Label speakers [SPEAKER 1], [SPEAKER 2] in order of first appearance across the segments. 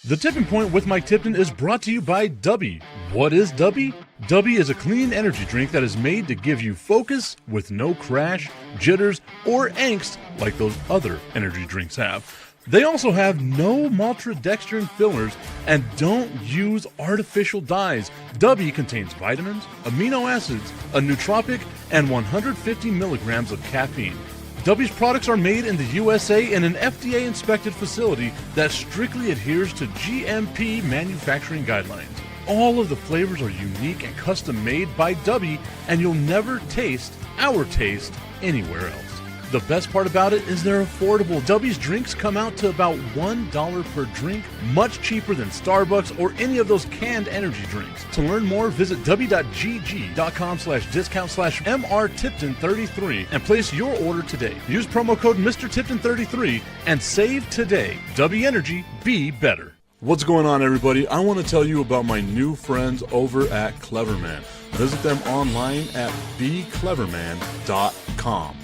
[SPEAKER 1] The Tipping Point with Mike Tipton is brought to you by Dubby. What is Dubby? Dubby is a clean energy drink that is made to give you focus with no crash, jitters, or angst like those other energy drinks have. They also have no maltodextrin fillers and don't use artificial dyes. Dubby contains vitamins, amino acids, a nootropic, and 150 milligrams of caffeine. Dubby's products are made in the USA in an FDA-inspected facility that strictly adheres to GMP manufacturing guidelines. All of the flavors are unique and custom-made by Dubby, and you'll never taste our taste anywhere else. The best part about it is they're affordable. Dubby's drinks come out to about $1 per drink, much cheaper than Starbucks or any of those canned energy drinks. To learn more, visit w.gg.com/discount/MRTipton33 and place your order today. Use promo code MrTipton33 and save today. Dubby Energy, be better. What's going on, everybody? I want to tell you about my new friends over at Cleverman. Visit them online at becleverman.com.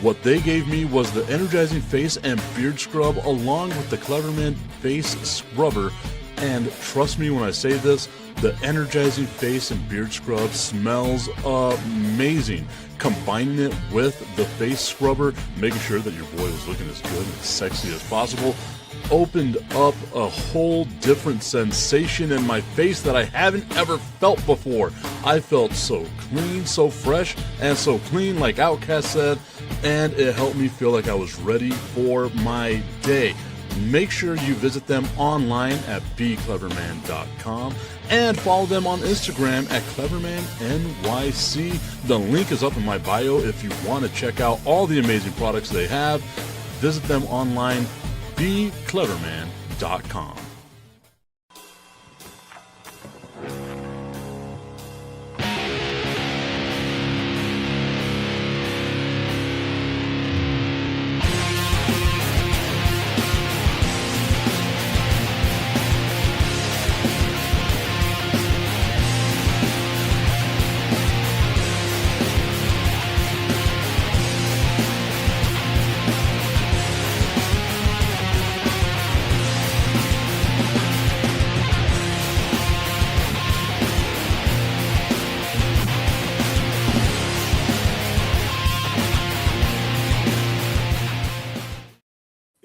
[SPEAKER 1] What they gave me was the energizing face and beard scrub along with the Cleverman face scrubber. And trust me when I say this, the energizing face and beard scrub smells amazing. Combining it with the face scrubber, making sure that your boy was looking as good and sexy as possible, opened up a whole different sensation in my face that I haven't ever felt before. I felt so clean, so fresh, and so clean, like Outcast said, and it helped me feel like I was ready for my day. Make sure you visit them online at becleverman.com and follow them on Instagram at clevermannyc. The link is up in my bio if you want to check out all the amazing products they have. Visit them online, becleverman.com.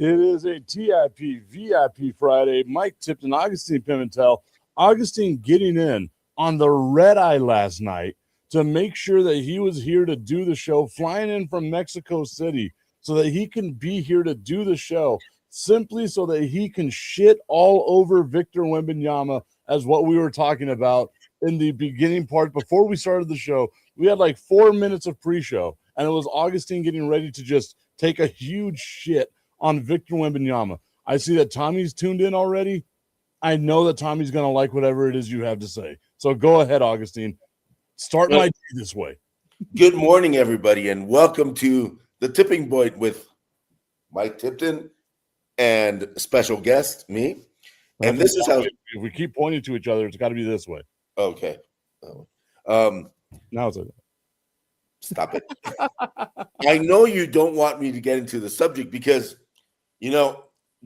[SPEAKER 1] It is a TIP VIP Friday. Mike Tipton, Augustine Pimentel. Augustine getting in on the red eye last night to make sure that he was here to do the show, flying in from Mexico City so that he can be here to do the show, simply so that he can shit all over Victor Wembanyama, as what we were talking about in the beginning part. Before we started the show, we had like 4 minutes of pre-show, and it was Augustine getting ready to just take a huge shit on Victor Wembanyama. I see that Tommy's tuned in already. I know that Tommy's going to like whatever it is you have to say. So go ahead, Augustine. Start my day this way.
[SPEAKER 2] Good morning, everybody, and welcome to the Tipping Point with Mike Tipton and special guest, me. And this is how...
[SPEAKER 1] If we keep pointing to each other, it's got to be this way.
[SPEAKER 2] Okay.
[SPEAKER 1] Now it's like...
[SPEAKER 2] Stop it. I know you don't want me to get into the subject because,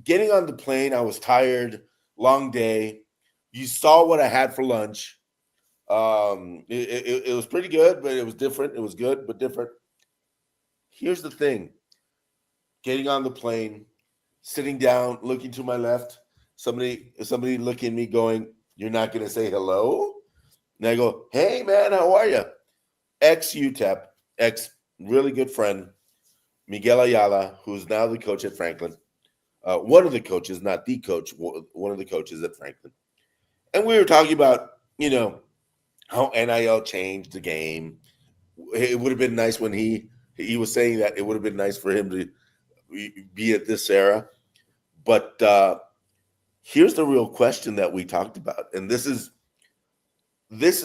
[SPEAKER 2] getting on the plane, I was tired, long day. You saw what I had for lunch. It was pretty good, but it was different. It was good, but different. Here's the thing. Getting on the plane, sitting down, looking to my left, somebody looking at me going, "You're not going to say hello?" And I go, "Hey, man, how are you?" Ex-UTEP, really good friend, Miguel Ayala, who's now the coach at Franklin. One of the coaches, not the coach, one of the coaches at Franklin. And we were talking about, how NIL changed the game. It would have been nice when he was saying that it would have been nice for him to be at this era. But here's the real question that we talked about. And this is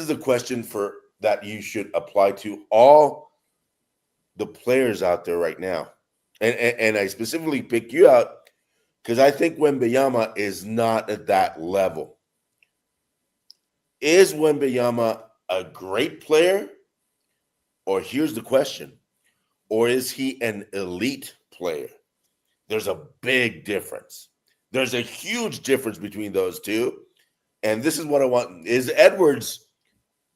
[SPEAKER 2] a question that you should apply to all the players out there right now. And I specifically pick you out because I think Wembanyama is not at that level. Is Wembanyama a great player? Or here's the question. Or is he an elite player? There's a big difference. There's a huge difference between those two. And this is what I want. Is Edwards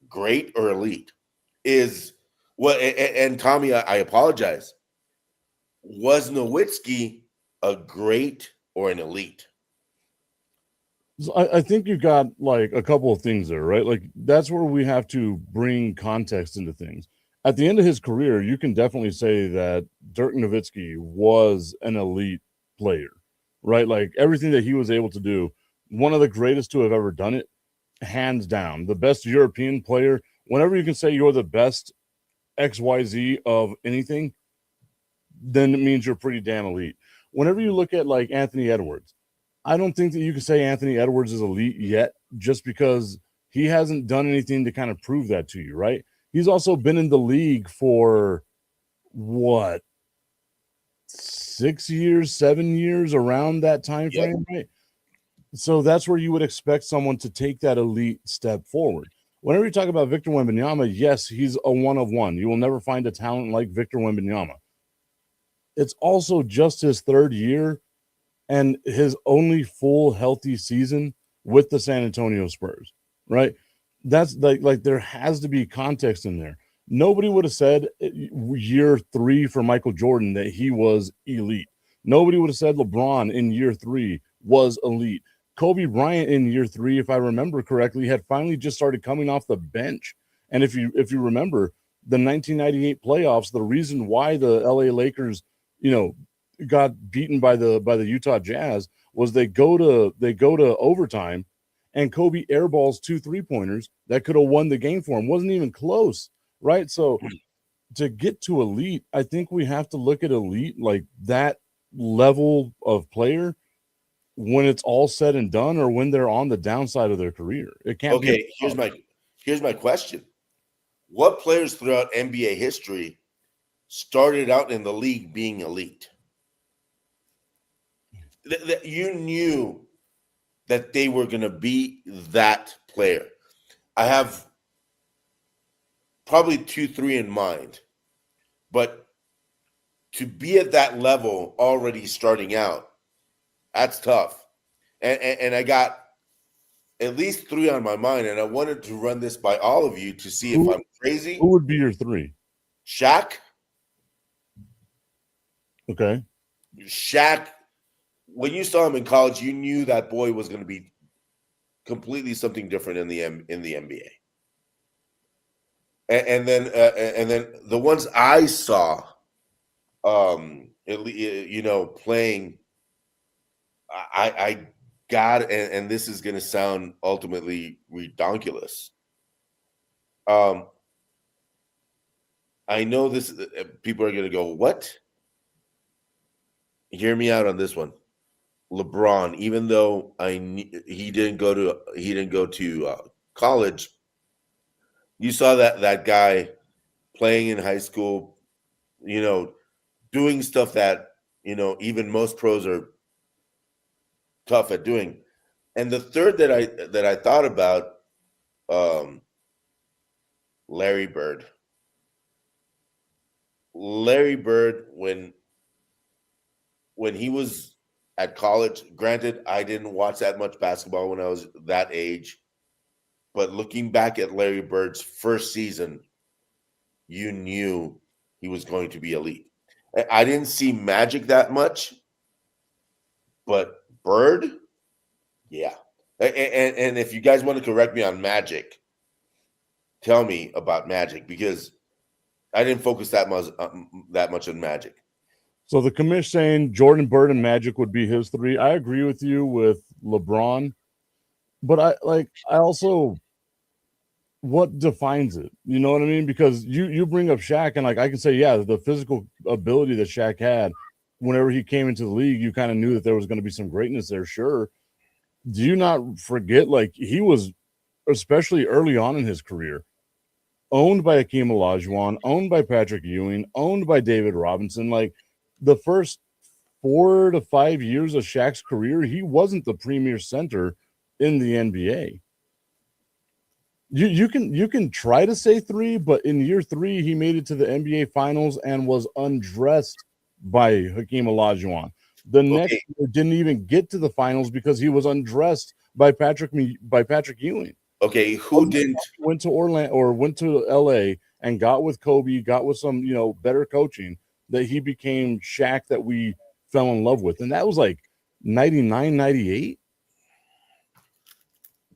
[SPEAKER 2] great or elite? Is what and Tommy, I apologize. Was Nowitzki a great or an elite?
[SPEAKER 1] So I think you got like a couple of things there, right? Like that's where we have to bring context into things. At the end of his career, you can definitely say that Dirk Nowitzki was an elite player, right? Like everything that he was able to do, one of the greatest to have ever done it, hands down, the best European player. Whenever you can say you're the best XYZ of anything, then it means you're pretty damn elite. Whenever you look at like Anthony Edwards, I don't think that you can say Anthony Edwards is elite yet just because he hasn't done anything to kind of prove that to you, right? He's also been in the league for what, 6 years, 7 years, around that time frame, right? So that's where you would expect someone to take that elite step forward. Whenever you talk about Victor Wembanyama, yes, he's a one of one. You will never find a talent like Victor Wembanyama. It's also just his third year and his only full healthy season with the San Antonio Spurs, right? That's like there has to be context in there. Nobody would have said year 3 for Michael Jordan that he was elite. Nobody would have said LeBron in year 3 was elite. Kobe Bryant in year 3, if I remember correctly, had finally just started coming off the bench. And if you remember the 1998 playoffs, the reason why the LA Lakers, got beaten by the Utah Jazz was they go to overtime and Kobe airballs 2 3-pointers that could have won the game for him. Wasn't even close, right? So to get to elite, I think we have to look at elite like that level of player when it's all said and done or when they're on the downside of their career. It can't be.
[SPEAKER 2] Okay, here's my question. What players throughout NBA history started out in the league being elite? That you knew that they were going to be that player. I have probably 2, 3 in mind, but to be at that level already starting out, that's tough. And I got at least 3 on my mind, and I wanted to run this by all of you to see if I'm crazy.
[SPEAKER 1] Who would be your 3?
[SPEAKER 2] Shaq.
[SPEAKER 1] Okay.
[SPEAKER 2] Shaq, when you saw him in college, you knew that boy was going to be completely something different in the NBA. And then the ones I saw, playing, I got, and this is going to sound ultimately redonkulous. I know this. People are going to go, what? Hear me out on this one. LeBron, even though he didn't go to college, you saw that guy playing in high school, doing stuff that even most pros are tough at doing. And the third that I thought about, Larry Bird. Larry Bird, when he was at college, granted, I didn't watch that much basketball when I was that age, but looking back at Larry Bird's first season, you knew he was going to be elite. I didn't see Magic that much, but Bird, yeah. And if you guys want to correct me on Magic, tell me about Magic, because I didn't focus that much on Magic.
[SPEAKER 1] So the commish saying Jordan, Bird, and Magic would be his 3. I agree with you with LeBron, but I also, what defines it? You know what I mean? Because you bring up Shaq, and like I can say, yeah, the physical ability that Shaq had whenever he came into the league, you kind of knew that there was going to be some greatness there. Sure. Do you not forget, like he was, especially early on in his career, owned by Akeem Olajuwon, owned by Patrick Ewing, owned by David Robinson. Like the first 4 to 5 years of Shaq's career, he wasn't the premier center in the NBA. You can try to say 3, but in year 3, he made it to the NBA Finals and was undressed by Hakeem Olajuwon. The next year didn't even get to the finals because he was undressed by Patrick Ewing.
[SPEAKER 2] Okay, who didn't
[SPEAKER 1] went to Orlando or went to LA and got with Kobe, got with some, better coaching, that he became Shaq that we fell in love with. And that was like 99, 98.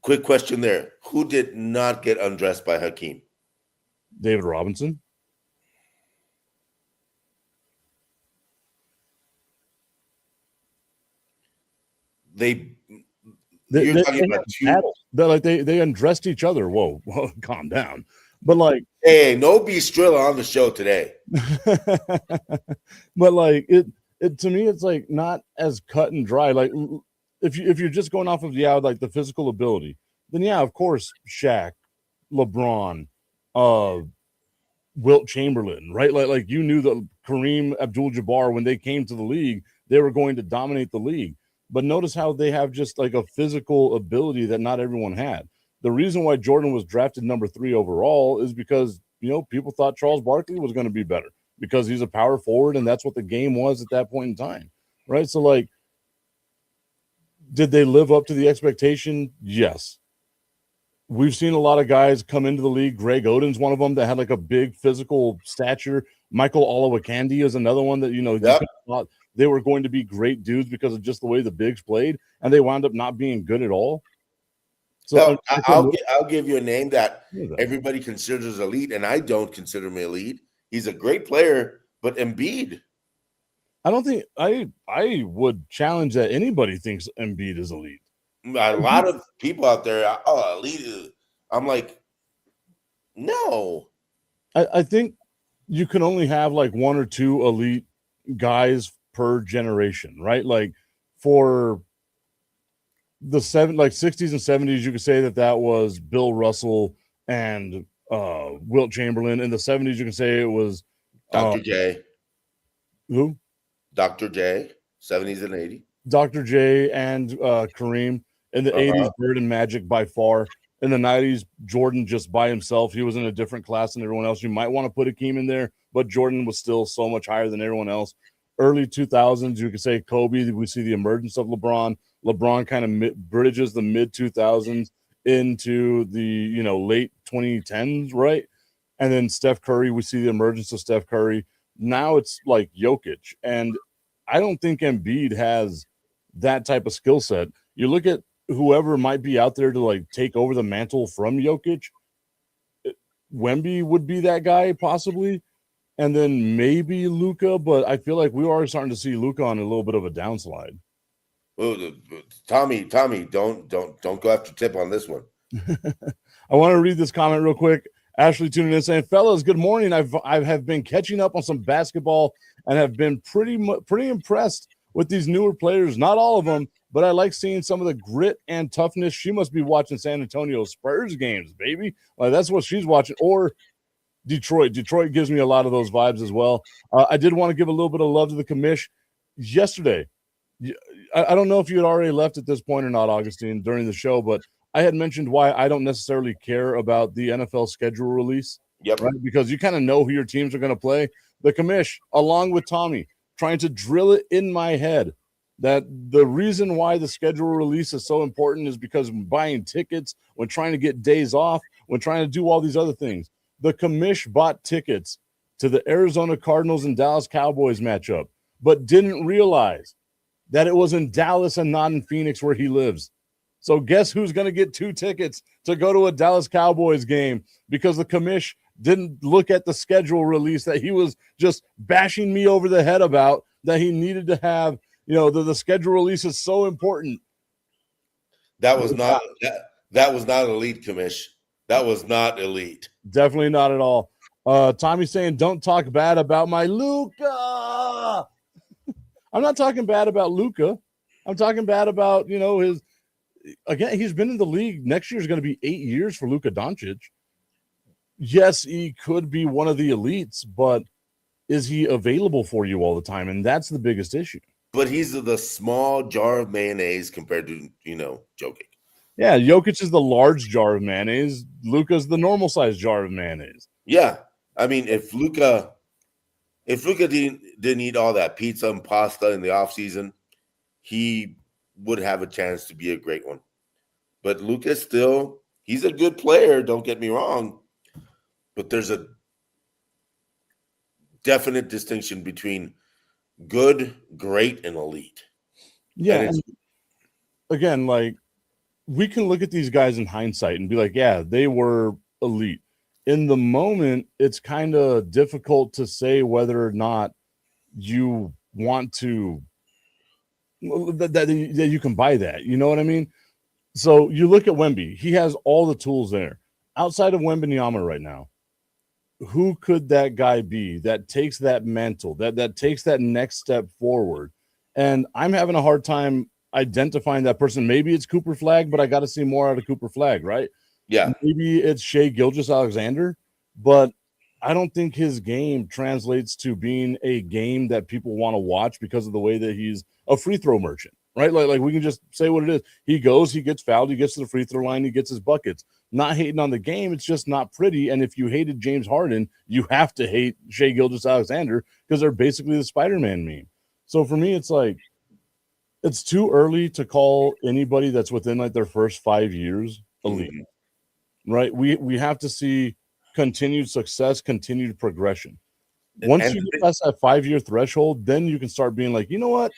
[SPEAKER 2] Quick question there. Who did not get undressed by Hakeem?
[SPEAKER 1] David Robinson.
[SPEAKER 2] They
[SPEAKER 1] talking about two. They undressed each other. Whoa, calm down. But like,
[SPEAKER 2] hey, no Bistrilla on the show today.
[SPEAKER 1] But like it to me, it's like not as cut and dry. Like if you're just going off of like the physical ability, then yeah, of course, Shaq, LeBron, Wilt Chamberlain, right? Like you knew that Kareem Abdul-Jabbar, when they came to the league, they were going to dominate the league. But notice how they have just like a physical ability that not everyone had. The reason why Jordan was drafted number 3 overall is because, people thought Charles Barkley was going to be better because he's a power forward, and that's what the game was at that point in time, right? So, like, did they live up to the expectation? Yes. We've seen a lot of guys come into the league. Greg Oden's one of them that had like a big physical stature. Michael Olowokandi is another one that,
[SPEAKER 2] Yep.
[SPEAKER 1] thought they were going to be great dudes because of just the way the bigs played, and they wound up not being good at all.
[SPEAKER 2] So I'll give you a name that everybody considers elite, and I don't consider him elite. He's a great player, but Embiid.
[SPEAKER 1] I don't think I would challenge that anybody thinks Embiid is elite.
[SPEAKER 2] A lot of people out there, elite. I'm like, no.
[SPEAKER 1] I think you can only have like 1 or 2 elite guys per generation, right? Like for the 60s and 70s, you could say that was Bill Russell and Wilt Chamberlain. In the 70s, you can say it was
[SPEAKER 2] Dr. J.
[SPEAKER 1] Who?
[SPEAKER 2] Dr. J. 70s and 80s.
[SPEAKER 1] Dr. J and Kareem. In the 80s, Bird and Magic by far. In the 90s, Jordan just by himself. He was in a different class than everyone else. You might want to put Hakeem in there, but Jordan was still so much higher than everyone else. Early 2000s, you could say Kobe. We see the emergence of LeBron. LeBron kind of bridges the mid 2000s into the late 2010s, right? And then Steph Curry, we see the emergence of Steph Curry. Now it's like Jokic, and I don't think Embiid has that type of skill set. You look at whoever might be out there to like take over the mantle from Jokic. Wemby would be that guy possibly, and then maybe Luka. But I feel like we are starting to see Luka on a little bit of a downslide.
[SPEAKER 2] Oh, Tommy, don't go after Tip on this one.
[SPEAKER 1] I want to read this comment real quick. Ashley tuning in saying, "Fellas, good morning. I have been catching up on some basketball and have been pretty impressed with these newer players. Not all of them, but I like seeing some of the grit and toughness. She must be watching San Antonio Spurs games, baby. Like that's what she's watching. Or Detroit. Detroit gives me a lot of those vibes as well. I did want to give a little bit of love to the commish yesterday. I don't know if you had already left at this point or not, Augustine, during the show, but I had mentioned why I don't necessarily care about the NFL schedule release.
[SPEAKER 2] Yep.
[SPEAKER 1] Right? Because you kind of know who your teams are going to play. The commish, along with Tommy, trying to drill it in my head that the reason why the schedule release is so important is because when buying tickets, when trying to get days off, when trying to do all these other things. The commish bought tickets to the Arizona Cardinals and Dallas Cowboys matchup, but didn't realize that it was in Dallas and not in Phoenix where he lives. So guess who's going to get 2 tickets to go to a Dallas Cowboys game because the commish didn't look at the schedule release that he was just bashing me over the head about, that he needed to have. The schedule release is so important.
[SPEAKER 2] That was not elite, commish. That was not elite.
[SPEAKER 1] Definitely not at all. Tommy saying, don't talk bad about my Luka. I'm not talking bad about Luka. I'm talking bad about, his – again, he's been in the league. Next year is going to be 8 years for Luka Doncic. Yes, he could be one of the elites, but is he available for you all the time? And that's the biggest issue.
[SPEAKER 2] But he's the small jar of mayonnaise compared to, Jokic.
[SPEAKER 1] Yeah, Jokic is the large jar of mayonnaise. Luka's the normal-sized jar of mayonnaise.
[SPEAKER 2] Yeah. I mean, if Luka didn't eat all that pizza and pasta in the offseason, he would have a chance to be a great one. But Lucas still, he's a good player, don't get me wrong. But there's a definite distinction between good, great, and elite.
[SPEAKER 1] Yeah.
[SPEAKER 2] And
[SPEAKER 1] again, like, we can look at these guys in hindsight and be like, yeah, they were elite. In the moment, it's kind of difficult to say whether or not you want to that you can buy that. You know what I mean? So you look at Wemby, he has all the tools there. Outside of Wembanyama right now, who could that guy be that takes that mantle, that takes that next step forward? And I'm having a hard time identifying that person. Maybe it's Cooper Flag, but I got to see more out of Cooper Flag, right?
[SPEAKER 2] yeah,
[SPEAKER 1] Maybe it's Shai Gilgeous-Alexander, but I don't think his game translates to being a game that people want to watch because of the way that he's a free throw merchant, right? Like we can just say what it is. He goes, he gets fouled, he gets to the free throw line, he gets his buckets. Not hating on the game, it's just not pretty. And if you hated James Harden, you have to hate Shai Gilgeous-Alexander because they're basically the Spider-Man meme. So for me, it's like, it's too early to call anybody that's within like their first 5 years elite, right? We have to see continued success, continued progression. Once you get past that 5-year threshold, then you can start being like, you know what,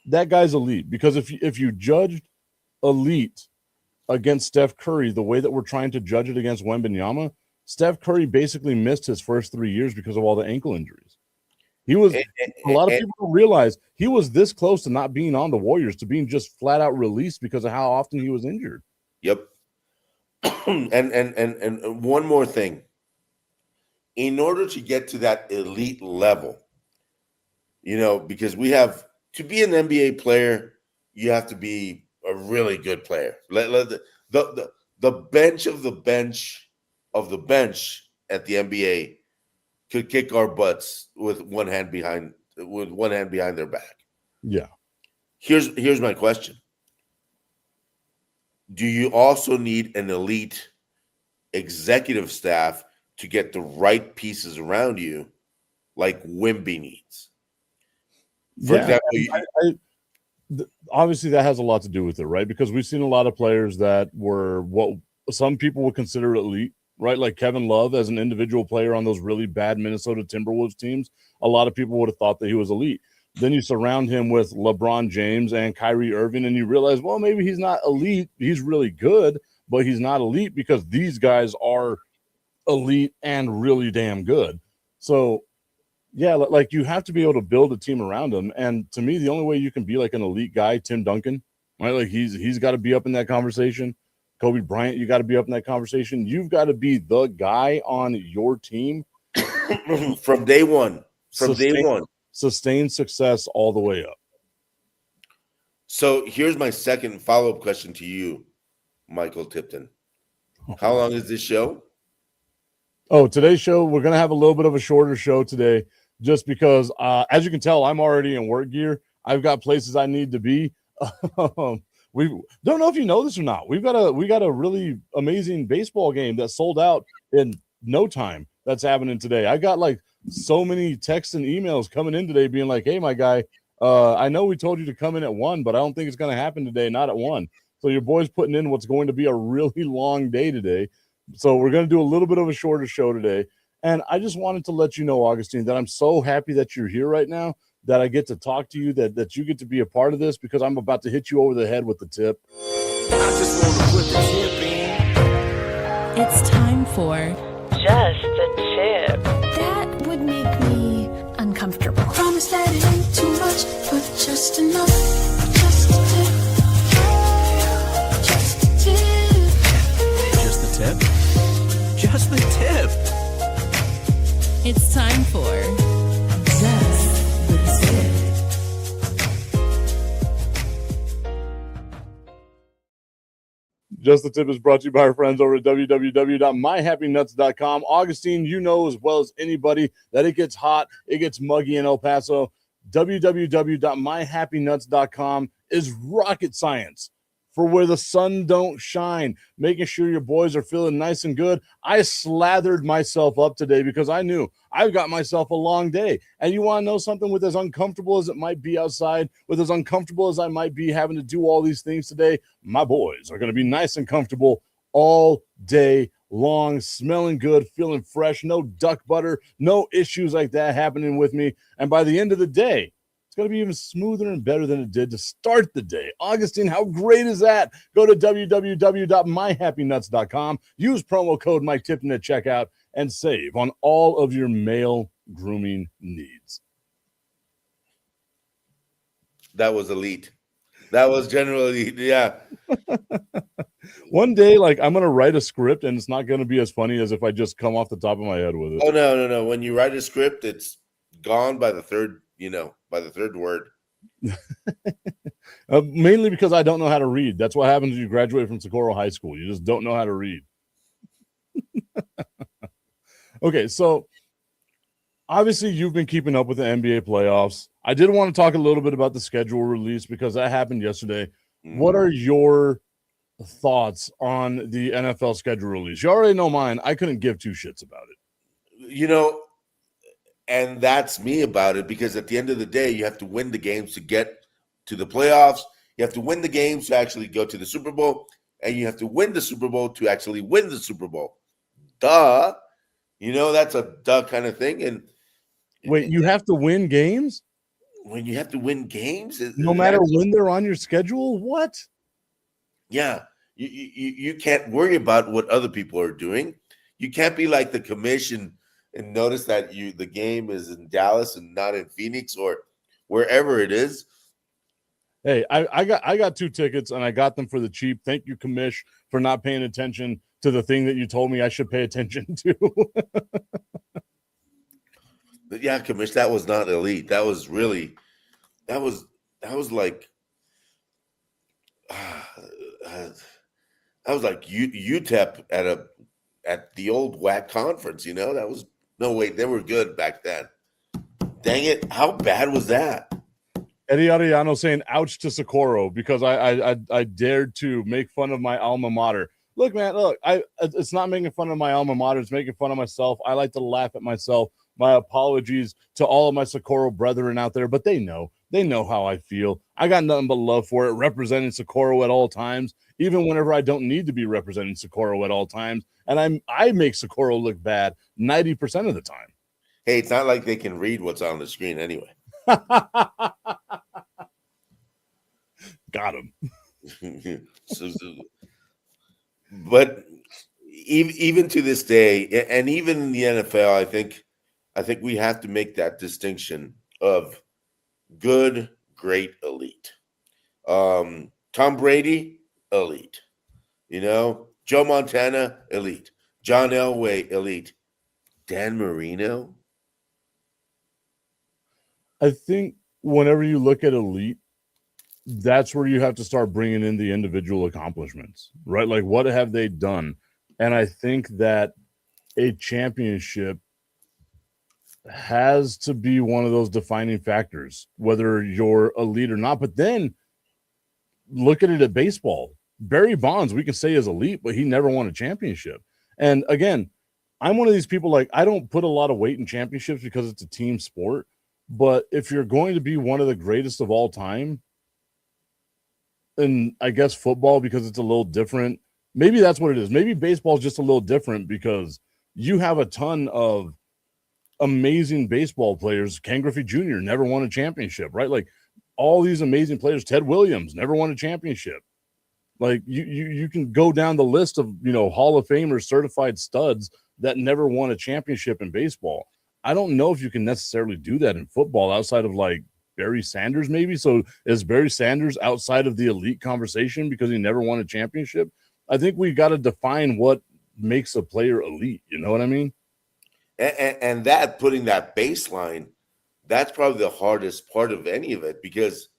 [SPEAKER 1] that guy's elite. Because if you judged elite against Steph Curry the way that we're trying to judge it against Wembanyama, Steph Curry basically missed his first 3 years because of all the ankle injuries. He was a lot of people don't realize he was this close to not being on the Warriors, to being just flat out released because of how often he was injured.
[SPEAKER 2] Yep. and one more thing. In order to get to that elite level, because we have to be an NBA player, you have to be a really good player. The bench of the bench of the bench at the NBA could kick our butts with one hand behind their back.
[SPEAKER 1] Yeah.
[SPEAKER 2] Here's my question. Do you also need an elite executive staff to get the right pieces around you, like Wemby needs? For example,
[SPEAKER 1] obviously that has a lot to do with it, right? Because we've seen a lot of players that were what some people would consider elite, right? Like Kevin Love as an individual player on those really bad Minnesota Timberwolves teams. A lot of people would have thought that he was elite. Then you surround him with LeBron James and Kyrie Irving, and you realize, well, maybe he's not elite. He's really good, but he's not elite because these guys are elite and really damn good. So, yeah, like you have to be able to build a team around him. And to me, the only way you can be like an elite guy, Tim Duncan, right? Like he's got to be up in that conversation. Kobe Bryant, you got to be up in that conversation. You've got to be the guy on your team
[SPEAKER 2] from day one.
[SPEAKER 1] Sustain success all the way up.
[SPEAKER 2] So here's my second follow-up question to you, Michael Tipton. How long is this show?
[SPEAKER 1] Oh, today's show, we're going to have a little bit of a shorter show today just because, as you can tell, I'm already in work gear. I've got places I need to be. We don't know if you know this or not. We got a really amazing baseball game that sold out in no time. That's happening today. I got like so many texts and emails coming in today being like, hey, my guy, I know we told you to come in at 1, but I don't think it's going to happen today, not at 1. So your boy's putting in what's going to be a really long day today. So we're going to do a little bit of a shorter show today. And I just wanted to let you know, Augustine, that I'm so happy that you're here right now, that I get to talk to you, that you get to be a part of this, because I'm about to hit you over the head with the tip.
[SPEAKER 3] I just want to put the tip in. It's time for Just the Tip.
[SPEAKER 4] That would make me uncomfortable. Promise that it ain't too much, but just enough. Just a tip. Just a tip.
[SPEAKER 3] Just the tip? Just the tip. It's time for Just the Tip.
[SPEAKER 1] Just the Tip is brought to you by our friends over at www.myhappynuts.com. Augustine, you know as well as anybody that it gets hot, it gets muggy in El Paso. www.myhappynuts.com is rocket science for where the sun don't shine, making sure your boys are feeling nice and good. I slathered myself up today because I knew I've got myself a long day. And you want to know something? With as uncomfortable as it might be outside, with as uncomfortable as I might be having to do all these things today, my boys are going to be nice and comfortable all day long, smelling good, feeling fresh, no duck butter, no issues like that happening with me. And by the end of the day, it's going to be even smoother and better than it did to start the day. Augustine, how great is that? Go to www.myhappynuts.com, use promo code Mike Tipton at checkout, and save on all of your male grooming needs.
[SPEAKER 2] That was elite. That was generally, yeah.
[SPEAKER 1] One day, like, I'm going to write a script, and it's not going to be as funny as if I just come off the top of my head with it.
[SPEAKER 2] Oh, no. When you write a script, it's gone by the third, by the third word.
[SPEAKER 1] Mainly because I don't know how to read. That's what happens when you graduate from Socorro High School. You just don't know how to read. Okay, so obviously you've been keeping up with the NBA playoffs. I did want to talk a little bit about the schedule release because that happened yesterday. What are your thoughts on the NFL schedule release? You already know mine. I couldn't give two shits about it.
[SPEAKER 2] And that's me about it, because at the end of the day, you have to win the games to get to the playoffs. You have to win the games to actually go to the Super Bowl, and you have to win the Super Bowl to actually win the Super Bowl. Duh. That's a duh kind of thing. And
[SPEAKER 1] wait, you have to win games?
[SPEAKER 2] When you have to win games?
[SPEAKER 1] No matter when they're on your schedule? What?
[SPEAKER 2] Yeah. You can't worry about what other people are doing. You can't be like the commission and notice that the game is in Dallas and not in Phoenix or wherever it is.
[SPEAKER 1] Hey, I got 2 tickets and I got them for the cheap. Thank you, commish, for not paying attention to the thing that you told me I should pay attention to.
[SPEAKER 2] But yeah, commish, that was not elite. That was really, that was like, that was like UTEP at the old WAC conference. That was, no, wait, they were good back then. Dang it. How bad was that?
[SPEAKER 1] Eddie Arellano saying ouch to Socorro because I dared to make fun of my alma mater. Look, man, it's not making fun of my alma mater. It's making fun of myself. I like to laugh at myself. My apologies to all of my Socorro brethren out there, but they know how I feel. I got nothing but love for it, representing Socorro at all times, even whenever I don't need to be representing Socorro at all times. And I make Socorro look bad 90% of the time.
[SPEAKER 2] Hey, it's not like they can read what's on the screen anyway.
[SPEAKER 1] Got him.
[SPEAKER 2] But even to this day, and even in the NFL, I think we have to make that distinction of good, great, elite. Tom Brady, elite. Joe Montana, elite. John Elway, elite. Dan Marino.
[SPEAKER 1] I think whenever you look at elite, that's where you have to start bringing in the individual accomplishments, right? Like, what have they done? And I think that a championship has to be one of those defining factors, whether you're elite or not. But then look at it at baseball. Barry Bonds, we can say is elite, but he never won a championship. And again, I'm one of these people, like, I don't put a lot of weight in championships because it's a team sport. But if you're going to be one of the greatest of all time, and I guess football, because it's a little different, maybe that's what it is. Maybe baseball is just a little different because you have a ton of amazing baseball players. Ken Griffey Jr. never won a championship, right? Like, all these amazing players. Ted Williams never won a championship. Like, you can go down the list of, Hall of Famers, certified studs that never won a championship in baseball. I don't know if you can necessarily do that in football outside of, like, Barry Sanders, maybe. So is Barry Sanders outside of the elite conversation because he never won a championship? I think we got to define what makes a player elite. You know what I mean?
[SPEAKER 2] And that, putting that baseline, that's probably the hardest part of any of it, because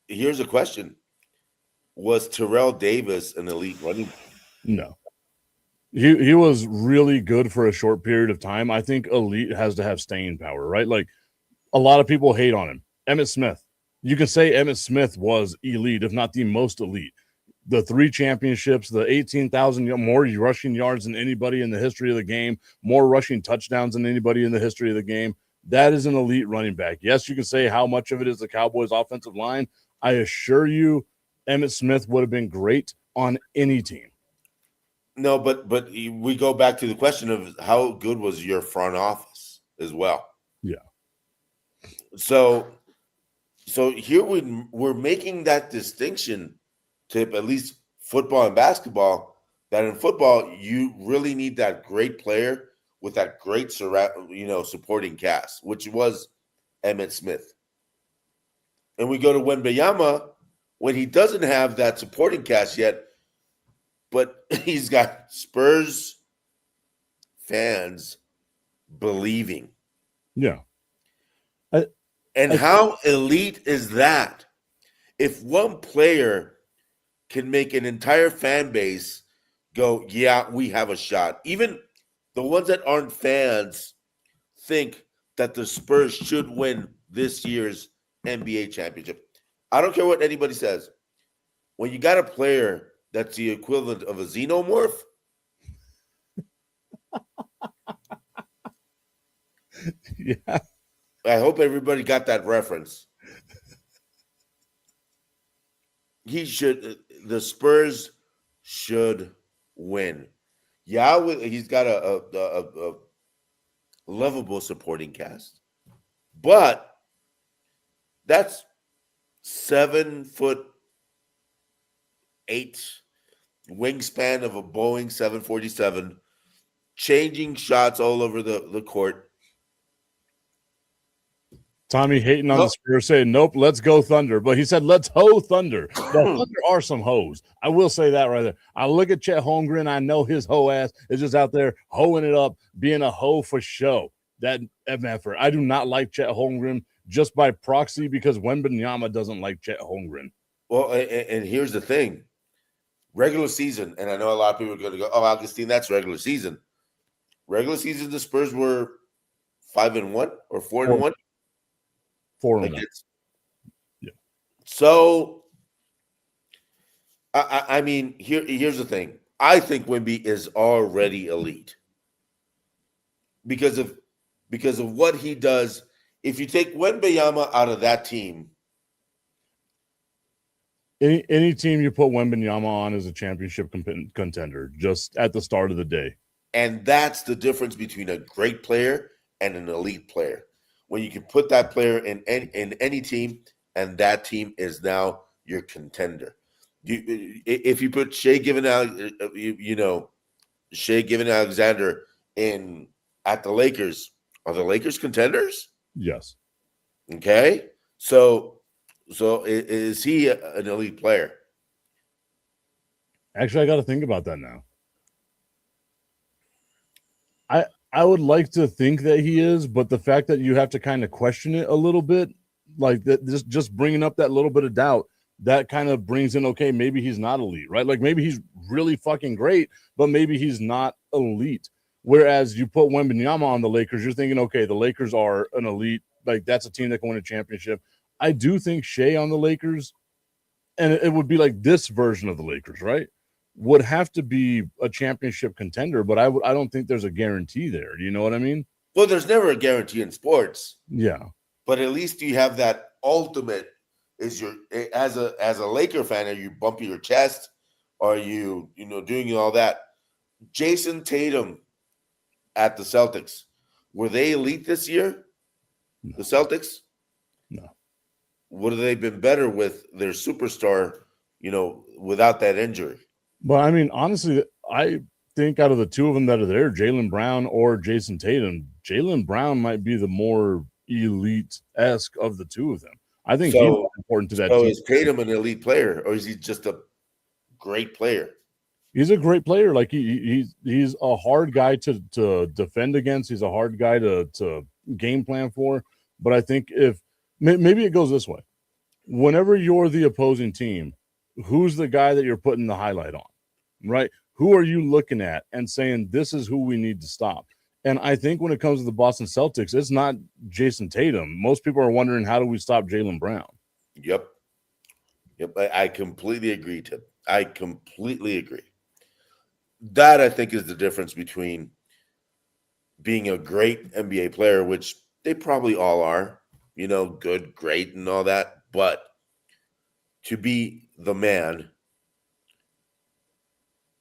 [SPEAKER 2] here's a question. Was Terrell Davis an elite running back?
[SPEAKER 1] No. He was really good for a short period of time. I think elite has to have staying power, right? Like, a lot of people hate on him. Emmitt Smith. you can say Emmitt Smith was elite, if not the most elite. The 3 championships, the 18,000 more rushing yards than anybody in the history of the game, more rushing touchdowns than anybody in the history of the game. That is an elite running back. Yes, you can say how much of it is the Cowboys' offensive line. I assure you, Emmitt Smith would have been great on any team.
[SPEAKER 2] No, but we go back to the question of how good was your front office as well.
[SPEAKER 1] Yeah.
[SPEAKER 2] So here we're making that distinction to at least football and basketball, that in football you really need that great player with that great supporting cast, which was Emmitt Smith. And we go to Wembanyama when he doesn't have that supporting cast yet, but he's got Spurs fans believing.
[SPEAKER 1] Yeah.
[SPEAKER 2] And how elite is that? If one player can make an entire fan base go, yeah, we have a shot. Even the ones that aren't fans think that the Spurs should win this year's NBA championship. I don't care what anybody says. When you got a player that's the equivalent of a xenomorph,
[SPEAKER 1] yeah.
[SPEAKER 2] I hope everybody got that reference. The Spurs should win. Yeah, he's got a lovable supporting cast, but that's 7'8" wingspan of a Boeing 747, changing shots all over the court.
[SPEAKER 1] Tommy hating on the Spurs, saying, nope, let's go Thunder. But he said, let's hoe Thunder. The Thunder are some hoes. I will say that right there. I look at Chet Holmgren. I know his hoe ass is just out there hoeing it up, being a hoe for show. That effort. I do not like Chet Holmgren just by proxy because Wembanyama doesn't like Chet Holmgren.
[SPEAKER 2] Well, and here's the thing. Regular season, and I know a lot of people are going to go, oh, Augustine, that's regular season. Regular season, the Spurs were 5-1 or 4-1.
[SPEAKER 1] 4-1. Yeah.
[SPEAKER 2] So, I mean, here's the thing. I think Wemby is already elite because of what he does. If you take Wembanyama out of that team,
[SPEAKER 1] any team you put Wembanyama on is a championship contender just at the start of the day.
[SPEAKER 2] And that's the difference between a great player and an elite player. When you can put that player in any team, and that team is now your contender. If you put Shea Gilgeous-Alexander at the Lakers, are the Lakers contenders?
[SPEAKER 1] Yes.
[SPEAKER 2] Okay. So is he an elite player?
[SPEAKER 1] Actually, I got to think about that now. I would like to think that he is, but the fact that you have to kind of question it a little bit, like that, just bringing up that little bit of doubt, that kind of brings in, okay, maybe he's not elite, right? Like maybe he's really fucking great, but maybe he's not elite. Whereas you put Wembanyama on the Lakers, you're thinking, okay, the Lakers are an elite, like that's a team that can win a championship. I do think Shea on the Lakers, and it would be like this version of the Lakers, right? Would have to be a championship contender, but I don't think there's a guarantee there. Do you know what I mean?
[SPEAKER 2] Well, there's never a guarantee in sports.
[SPEAKER 1] Yeah.
[SPEAKER 2] But at least you have that ultimate as a Laker fan, are you bumping your chest? Are you doing all that? Jason Tatum at the Celtics, were they elite this year?
[SPEAKER 1] No.
[SPEAKER 2] The Celtics?
[SPEAKER 1] No.
[SPEAKER 2] Would have they been better with their superstar, without that injury?
[SPEAKER 1] But I mean, honestly, I think out of the two of them that are there, Jaylen Brown or Jason Tatum, Jaylen Brown might be the more elite-esque of the two of them. I think he's more important to that team.
[SPEAKER 2] So is Tatum an elite player, or is he just a great player?
[SPEAKER 1] He's a great player. Like he's a hard guy to defend against. He's a hard guy to game plan for. But I think maybe it goes this way. Whenever you're the opposing team, who's the guy that you're putting the highlight on, right? Who are you looking at and saying, this is who we need to stop? And I think when it comes to the Boston Celtics, it's not Jason Tatum. Most people are wondering, how do we stop Jaylen Brown?
[SPEAKER 2] Yep. I completely agree, Tim. I completely agree. That I think is the difference between being a great NBA player, which they probably all are, good, great, and all that. But to be the man,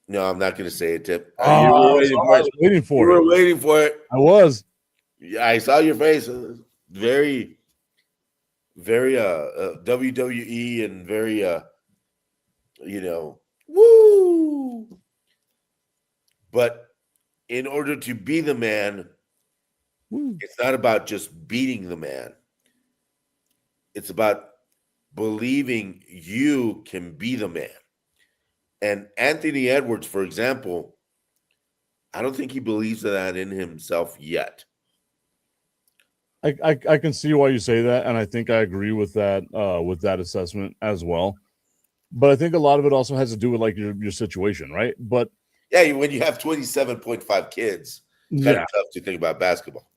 [SPEAKER 2] no, I'm not going to say it, Tip. You were waiting for
[SPEAKER 1] I
[SPEAKER 2] it.
[SPEAKER 1] was waiting for
[SPEAKER 2] You
[SPEAKER 1] it.
[SPEAKER 2] were waiting for it.
[SPEAKER 1] I was.
[SPEAKER 2] Yeah, I saw your face. Very, very WWE and very woo. But in order to be the man, it's not about just beating the man. It's about believing you can be the man. And Anthony Edwards, for example, I don't think he believes that in himself yet.
[SPEAKER 1] I can see why you say that, and I think I agree with that assessment as well. But I think a lot of it also has to do with like your situation, right? But
[SPEAKER 2] yeah, when you have 27.5 kids, it's kind of tough to think about basketball.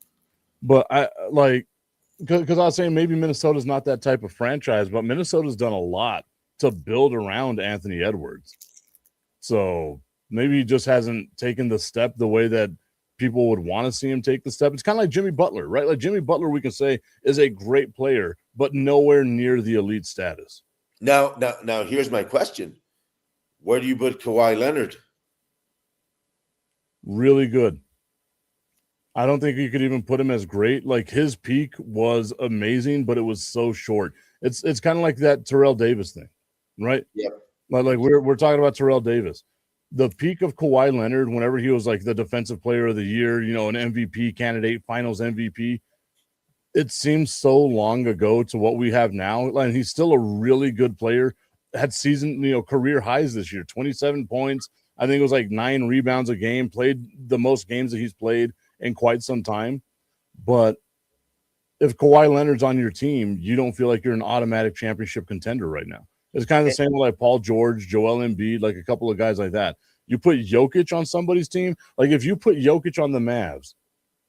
[SPEAKER 1] But I like because I was saying maybe Minnesota's not that type of franchise, but Minnesota's done a lot to build around Anthony Edwards. So maybe he just hasn't taken the step the way that people would want to see him take the step. It's kind of like Jimmy Butler, right? Like Jimmy Butler, we can say is a great player, but nowhere near the elite status.
[SPEAKER 2] Now, here's my question: where do you put Kawhi Leonard?
[SPEAKER 1] Really good. I don't think you could even put him as great. Like his peak was amazing, but it was so short. It's kind of like that Terrell Davis thing, right?
[SPEAKER 2] Yep.
[SPEAKER 1] Like we're talking about Terrell Davis. The peak of Kawhi Leonard, whenever he was like the defensive player of the year, an MVP candidate, finals MVP, it seems so long ago to what we have now. And he's still a really good player. Had season, career highs this year, 27 points. I think it was like 9 rebounds a game, played the most games that he's played in quite some time. But if Kawhi Leonard's on your team, you don't feel like you're an automatic championship contender right now. It's kind of the same with like Paul George, Joel Embiid, like a couple of guys like that. You put Jokic on somebody's team. Like if you put Jokic on the Mavs,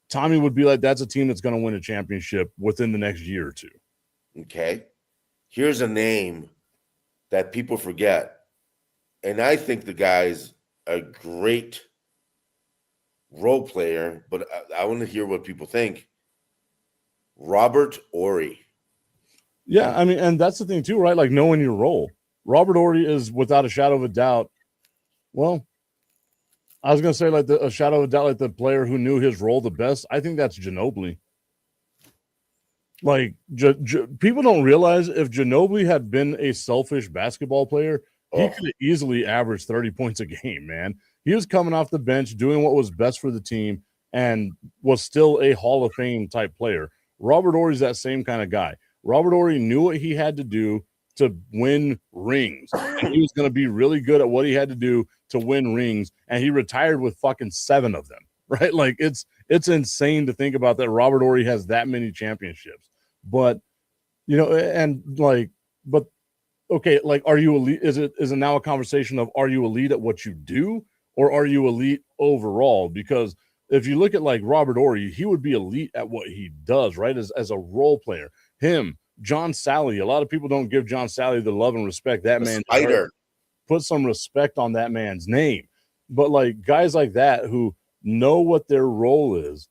[SPEAKER 1] Tommy would be like, that's a team that's going to win a championship within the next year or two.
[SPEAKER 2] Okay. Here's a name that people forget. And I think the guy's a great role player, but I want to hear what people think. Robert Horry.
[SPEAKER 1] Yeah, I mean, and that's the thing too, right? Like knowing your role. Robert Horry is without a shadow of a doubt. Well, I was going to say like a shadow of a doubt, like the player who knew his role the best. I think that's Ginobili. Like people don't realize if Ginobili had been a selfish basketball player, he could have easily averaged 30 points a game, man. He was coming off the bench, doing what was best for the team, and was still a Hall of Fame type player. Robert Horry's that same kind of guy. Robert Horry knew what he had to do to win rings. And he was going to be really good at what he had to do to win rings. And he retired with fucking 7 of them, right? Like it's insane to think about that Robert Horry has that many championships. But, but okay, like, are you elite? Is it now a conversation of, are you elite at what you do or are you elite overall? Because if you look at like Robert Horry, he would be elite at what he does, right? As a role player. Him, John Sally. A lot of people don't give John Sally the love and respect that man. Put some respect on that man's name. But like guys like that who know what their role is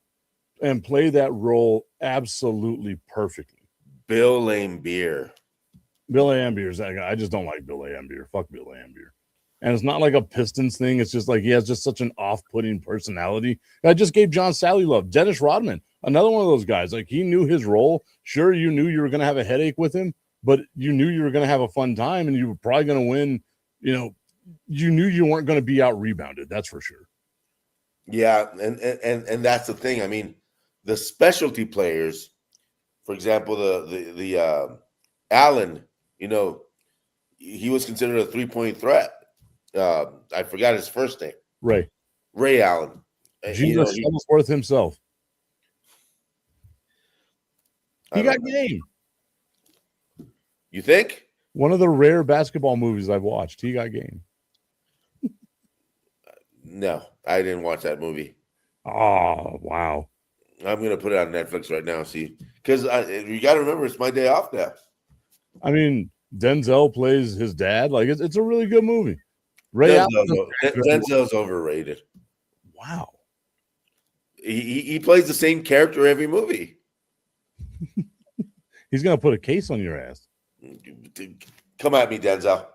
[SPEAKER 1] and play that role absolutely perfectly.
[SPEAKER 2] Bill Laimbeer.
[SPEAKER 1] Bill Laimbeer is that guy. I just don't like Bill Laimbeer. Fuck Bill Laimbeer. And it's not like a Pistons thing. It's just like he has just such an off-putting personality. I just gave John Sally love. Dennis Rodman, another one of those guys. Like he knew his role. Sure, you knew you were going to have a headache with him, but you knew you were going to have a fun time and you were probably going to win. You knew you weren't going to be out-rebounded. That's for sure.
[SPEAKER 2] Yeah, and that's the thing. I mean, the specialty players, for example, the Allen, he was considered a 3-point threat. I forgot his first name. Ray Allen.
[SPEAKER 1] Jesus Shuttlesworth himself. He got game.
[SPEAKER 2] You think?
[SPEAKER 1] One of the rare basketball movies I've watched. He got game.
[SPEAKER 2] No, I didn't watch that movie.
[SPEAKER 1] Oh, wow.
[SPEAKER 2] I'm going to put it on Netflix right now, see. Because you got to remember, it's my day off now.
[SPEAKER 1] I mean, Denzel plays his dad. Like it's a really good movie. Ray
[SPEAKER 2] Denzel's overrated.
[SPEAKER 1] Wow.
[SPEAKER 2] He plays the same character every movie.
[SPEAKER 1] He's gonna put a case on your ass.
[SPEAKER 2] Come at me, Denzel.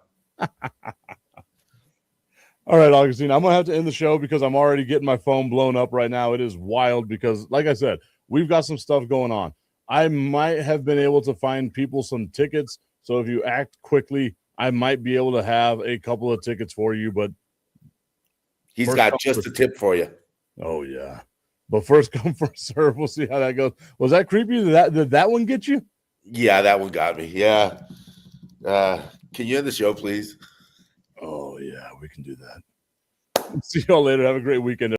[SPEAKER 1] All right, Augustine, I'm going to have to end the show because I'm already getting my phone blown up right now. It is wild because, like I said, we've got some stuff going on. I might have been able to find people some tickets. So if you act quickly, I might be able to have a couple of tickets for you. But
[SPEAKER 2] he's got just a tip for you.
[SPEAKER 1] Oh, yeah. But first come, first serve. We'll see how that goes. Was that creepy? Did that one get you?
[SPEAKER 2] Yeah, that one got me. Yeah. Can you end the show, please?
[SPEAKER 1] Oh, yeah, we can do that. See y'all later. Have a great weekend.